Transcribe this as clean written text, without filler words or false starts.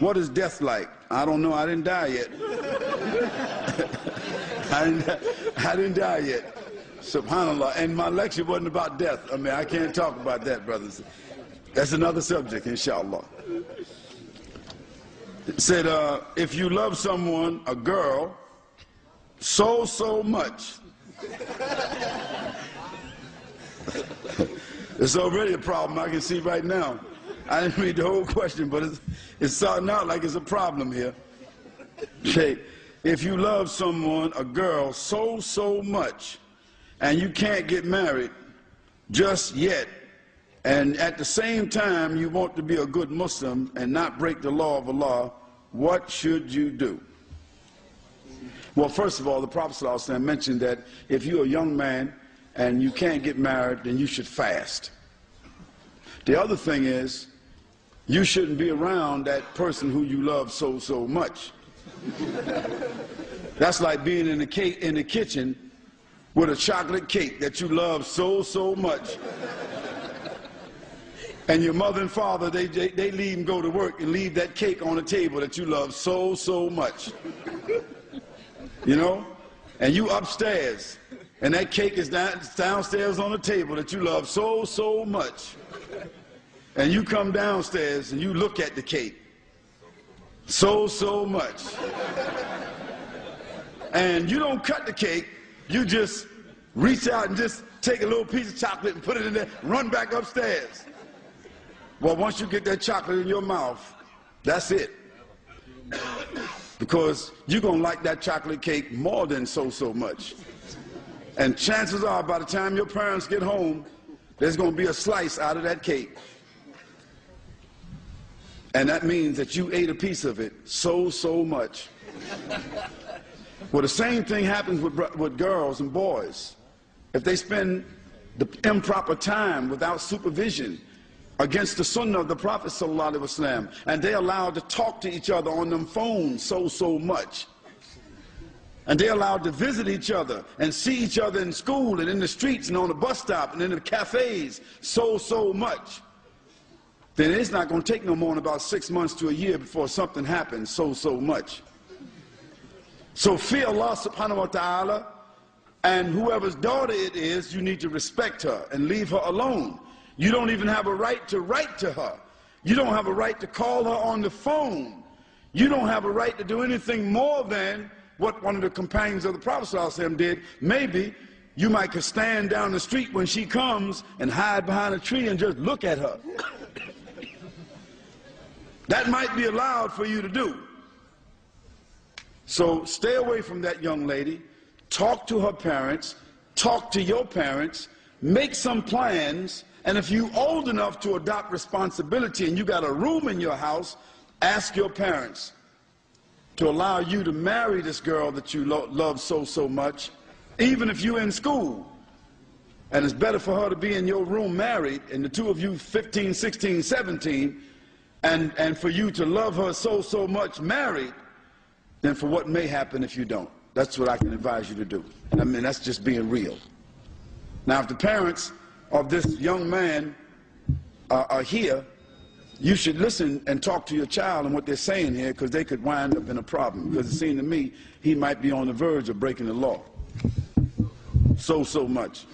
What is death like? I don't know. I didn't die yet. I didn't die yet. Subhanallah. And my lecture wasn't about death. I mean, I can't talk about that, brothers. That's another subject, inshallah. It said, if you love someone, a girl, so much. It's already a problem I can see right now. I didn't read the whole question, but it's starting out like it's a problem here. Okay. If you love someone, a girl, so much, and you can't get married just yet, and at the same time you want to be a good Muslim and not break the law of Allah, what should you do? Well, first of all, the Prophet ﷺ mentioned that if you're a young man and you can't get married, then you should fast. The other thing is, you shouldn't be around that person who you love so much. That's like being in the kitchen with a chocolate cake that you love so much. And your mother and father, they leave and go to work and leave that cake on the table that you love so much. You know? And you upstairs, and that cake is downstairs on the table that you love so much. And you come downstairs and you look at the cake so much. And you don't cut the cake, you just reach out and just take a little piece of chocolate and put it in there, run back upstairs. Well, once you get that chocolate in your mouth, that's it. Because you're going to like that chocolate cake more than so much. And chances are, by the time your parents get home, there's going to be a slice out of that cake. And that means that you ate a piece of it so much. Well, the same thing happens with girls and boys. If they spend the improper time without supervision against the sunnah of the Prophet ﷺ, and they're allowed to talk to each other on them phones so much, and they're allowed to visit each other and see each other in school and in the streets and on the bus stop and in the cafes so much, then it's not going to take no more than about 6 months to a year before something happens so much. So fear Allah subhanahu wa ta'ala, and whoever's daughter it is, you need to respect her and leave her alone. You don't even have a right to write to her. You don't have a right to call her on the phone. You don't have a right to do anything more than what one of the companions of the Prophet ﷺ did. Maybe you might could stand down the street when she comes and hide behind a tree and just look at her. That might be allowed for you to do. So stay away from that young lady. Talk to her parents. Talk to your parents. Make some plans. And if you're old enough to adopt responsibility and you got a room in your house, ask your parents to allow you to marry this girl that you love so much, even if you're in school. And it's better for her to be in your room married, and the two of you 15, 16, 17, and for you to love her so much married, than for what may happen if you don't. That's what I can advise you to do. And I mean, that's just being real. Now, if the parents of this young man are here, you should listen and talk to your child and what they're saying here, because they could wind up in a problem. Because it seemed to me he might be on the verge of breaking the law. So much.